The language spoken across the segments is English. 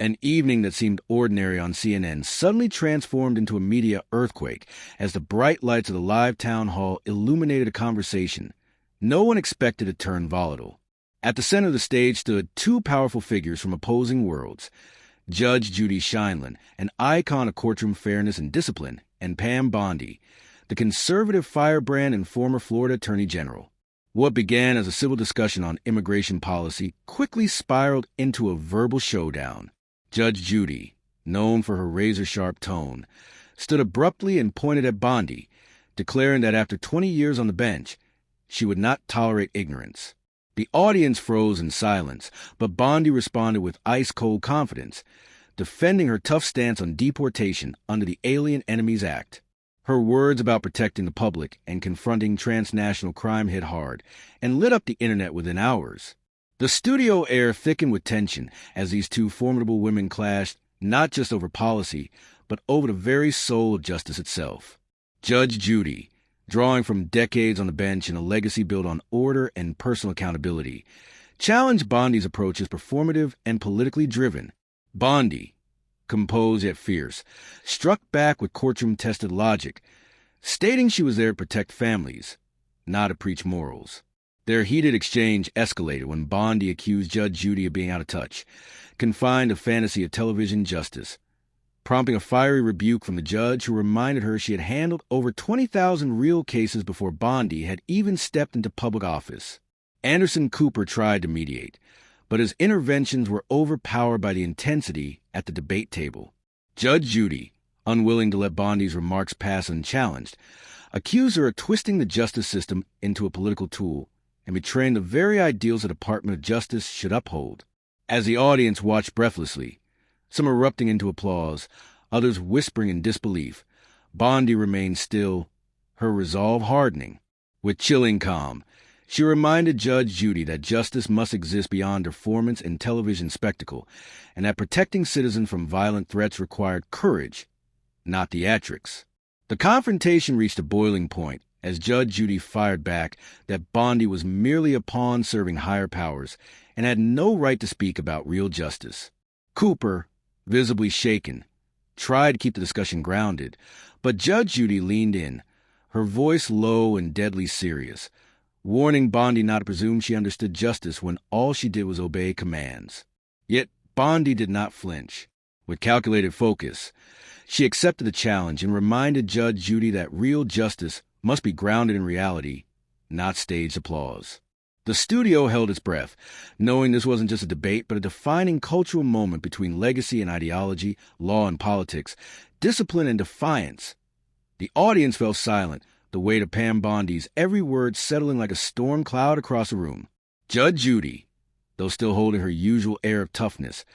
An evening that seemed ordinary on CNN suddenly transformed into a media earthquake as the bright lights of the live town hall illuminated a conversation no one expected to turn volatile. At the center of the stage stood two powerful figures from opposing worlds: Judge Judy Shineland, an icon of courtroom fairness and discipline, and Pam Bondi, the conservative firebrand and former Florida Attorney General. What began as a civil discussion on immigration policy quickly spiraled into a verbal showdown. Judge Judy, known for her razor-sharp tone, stood abruptly and pointed at Bondi, declaring that after 20 years on the bench, she would not tolerate ignorance. The audience froze in silence, but Bondi responded with ice-cold confidence, defending her tough stance on deportation under the Alien Enemies Act. Her words about protecting the public and confronting transnational crime hit hard and lit up the internet within hours. The studio air thickened with tension as these two formidable women clashed not just over policy, but over the very soul of justice itself. Judge Judy, drawing from decades on the bench and a legacy built on order and personal accountability, challenged Bondi's approach as performative and politically driven. Bondi, composed yet fierce, struck back with courtroom-tested logic, stating she was there to protect families, not to preach morals. Their heated exchange escalated when Bondi accused Judge Judy of being out of touch, confined to fantasy of television justice, prompting a fiery rebuke from the judge, who reminded her she had handled over 20,000 real cases before Bondi had even stepped into public office. Anderson Cooper tried to mediate, but his interventions were overpowered by the intensity at the debate table. Judge Judy, unwilling to let Bondi's remarks pass unchallenged, accused her of twisting the justice system into a political tool and betraying the very ideals the Department of Justice should uphold. As the audience watched breathlessly, some erupting into applause, others whispering in disbelief, Bondi remained still, her resolve hardening. With chilling calm, she reminded Judge Judy that justice must exist beyond performance and television spectacle, and that protecting citizens from violent threats required courage, not theatrics. The confrontation reached a boiling point as Judge Judy fired back that Bondi was merely a pawn serving higher powers and had no right to speak about real justice. Cooper, visibly shaken, tried to keep the discussion grounded, but Judge Judy leaned in, her voice low and deadly serious, warning Bondi not to presume she understood justice when all she did was obey commands. Yet Bondi did not flinch. With calculated focus, she accepted the challenge and reminded Judge Judy that real justice must be grounded in reality, not staged applause. The studio held its breath, knowing this wasn't just a debate, but a defining cultural moment between legacy and ideology, law and politics, discipline and defiance. The audience fell silent, the weight of Pam Bondi's every word settling like a storm cloud across the room. Judge Judy, though still holding her usual air of toughness,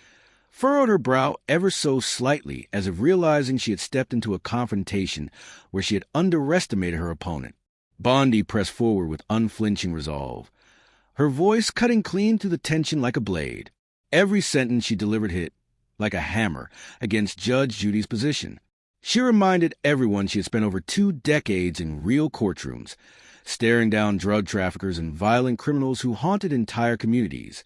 furrowed her brow ever so slightly, as if realizing she had stepped into a confrontation where she had underestimated her opponent. Bondi pressed forward with unflinching resolve, her voice cutting clean through the tension like a blade. Every sentence she delivered hit, like a hammer, against Judge Judy's position. She reminded everyone she had spent over 2 decades in real courtrooms, staring down drug traffickers and violent criminals who haunted entire communities,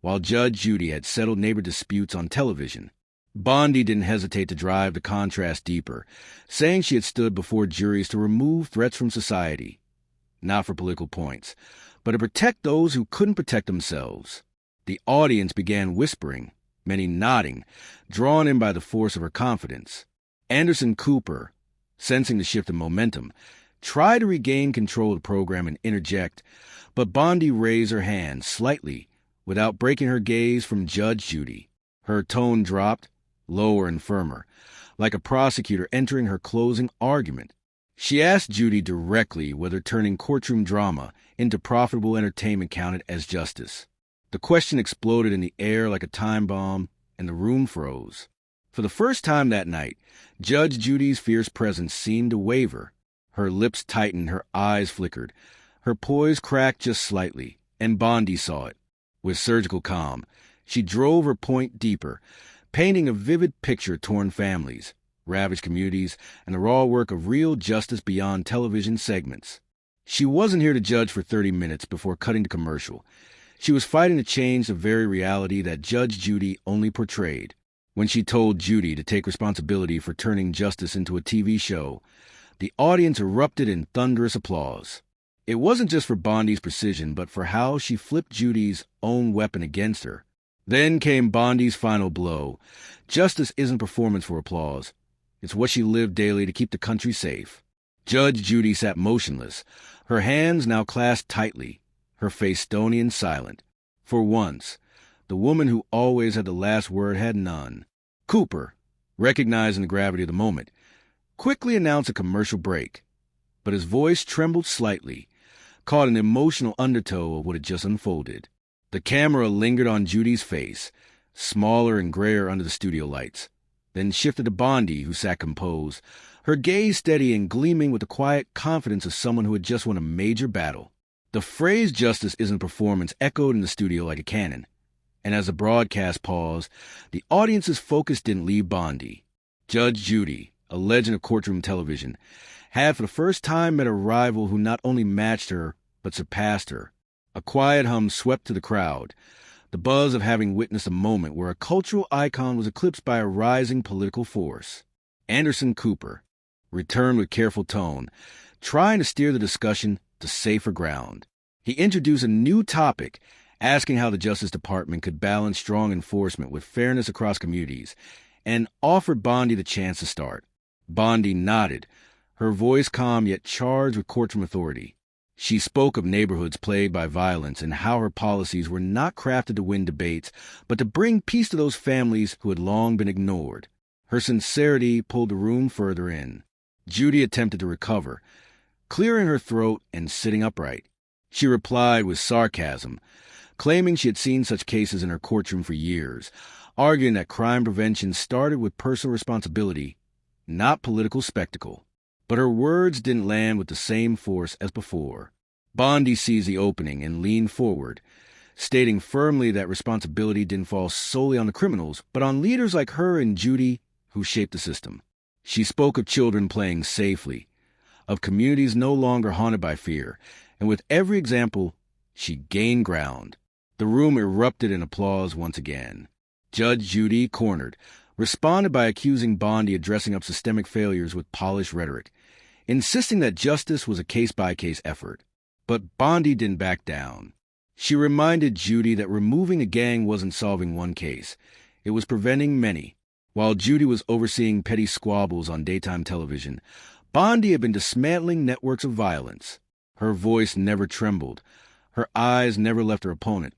while Judge Judy had settled neighbor disputes on television. Bondi didn't hesitate to drive the contrast deeper, saying she had stood before juries to remove threats from society, not for political points, but to protect those who couldn't protect themselves. The audience began whispering, many nodding, drawn in by the force of her confidence. Anderson Cooper, sensing the shift in momentum, tried to regain control of the program and interject, but Bondi raised her hand slightly without breaking her gaze from Judge Judy. Her tone dropped, lower and firmer, like a prosecutor entering her closing argument. She asked Judy directly whether turning courtroom drama into profitable entertainment counted as justice. The question exploded in the air like a time bomb, and the room froze. For the first time that night, Judge Judy's fierce presence seemed to waver. Her lips tightened, her eyes flickered. Her poise cracked just slightly, and Bondi saw it. With surgical calm, she drove her point deeper, painting a vivid picture of torn families, ravaged communities, and the raw work of real justice beyond television segments. She wasn't here to judge for 30 minutes before cutting to commercial. She was fighting to change the very reality that Judge Judy only portrayed. When she told Judy to take responsibility for turning justice into a TV show, the audience erupted in thunderous applause. It wasn't just for Bondi's precision, but for how she flipped Judy's own weapon against her. Then came Bondi's final blow. Justice isn't performance for applause. It's what she lived daily to keep the country safe. Judge Judy sat motionless, her hands now clasped tightly, her face stony and silent. For once, the woman who always had the last word had none. Cooper, recognizing the gravity of the moment, quickly announced a commercial break, but his voice trembled slightly, caught an emotional undertow of what had just unfolded. The camera lingered on Judy's face, smaller and grayer under the studio lights, then shifted to Bondi, who sat composed, her gaze steady and gleaming with the quiet confidence of someone who had just won a major battle. The phrase "justice isn't performance" echoed in the studio like a cannon, and as the broadcast paused, the audience's focus didn't leave Bondi. Judge Judy, a legend of courtroom television, had for the first time met a rival who not only matched her, but surpassed her. A quiet hum swept to the crowd, the buzz of having witnessed a moment where a cultural icon was eclipsed by a rising political force. Anderson Cooper returned with careful tone, trying to steer the discussion to safer ground. He introduced a new topic, asking how the Justice Department could balance strong enforcement with fairness across communities, and offered Bondi the chance to start. Bondi nodded, her voice calm yet charged with courtroom authority. She spoke of neighborhoods plagued by violence and how her policies were not crafted to win debates, but to bring peace to those families who had long been ignored. Her sincerity pulled the room further in. Judy attempted to recover, clearing her throat and sitting upright. She replied with sarcasm, claiming she had seen such cases in her courtroom for years, arguing that crime prevention started with personal responsibility, not political spectacle. But her words didn't land with the same force as before. Bondi seized the opening and leaned forward, stating firmly that responsibility didn't fall solely on the criminals, but on leaders like her and Judy who shaped the system. She spoke of children playing safely, of communities no longer haunted by fear, and with every example, she gained ground. The room erupted in applause once again. Judge Judy, cornered, responded by accusing Bondi of dressing up systemic failures with polished rhetoric, insisting that justice was a case-by-case effort. But Bondi didn't back down. She reminded Judy that removing a gang wasn't solving one case. It was preventing many. While Judy was overseeing petty squabbles on daytime television, Bondi had been dismantling networks of violence. Her voice never trembled, her eyes never left her opponent,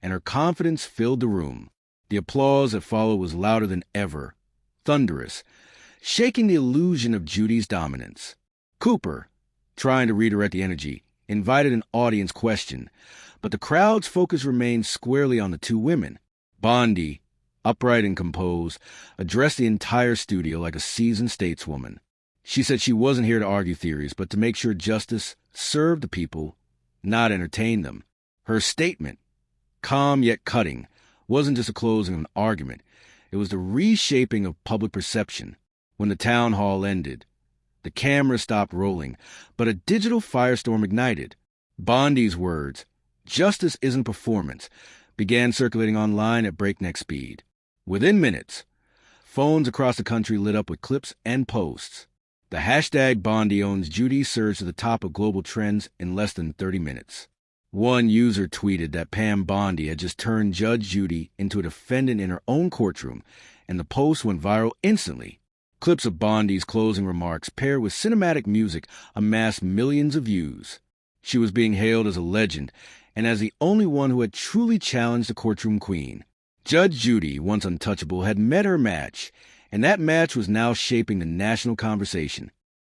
and her confidence filled the room. The applause that followed was louder than ever, thunderous, shaking the illusion of Judy's dominance. Cooper, trying to redirect the energy, invited an audience question, but the crowd's focus remained squarely on the two women. Bondi, upright and composed, addressed the entire studio like a seasoned stateswoman. She said she wasn't here to argue theories, but to make sure justice served the people, not entertain them. Her statement, calm yet cutting, wasn't just a closing of an argument. It was the reshaping of public perception. When the town hall ended, the camera stopped rolling, but a digital firestorm ignited. Bondi's words, "Justice isn't performance," began circulating online at breakneck speed. Within minutes, phones across the country lit up with clips and posts. The hashtag Bondi owns Judy surged to the top of global trends in less than 30 minutes. One user tweeted that Pam Bondi had just turned Judge Judy into a defendant in her own courtroom, and the post went viral instantly. Clips of Bondi's closing remarks paired with cinematic music amassed millions of views. She was being hailed as a legend and as the only one who had truly challenged the courtroom queen. Judge Judy, once untouchable, had met her match, and that match was now shaping the national conversation.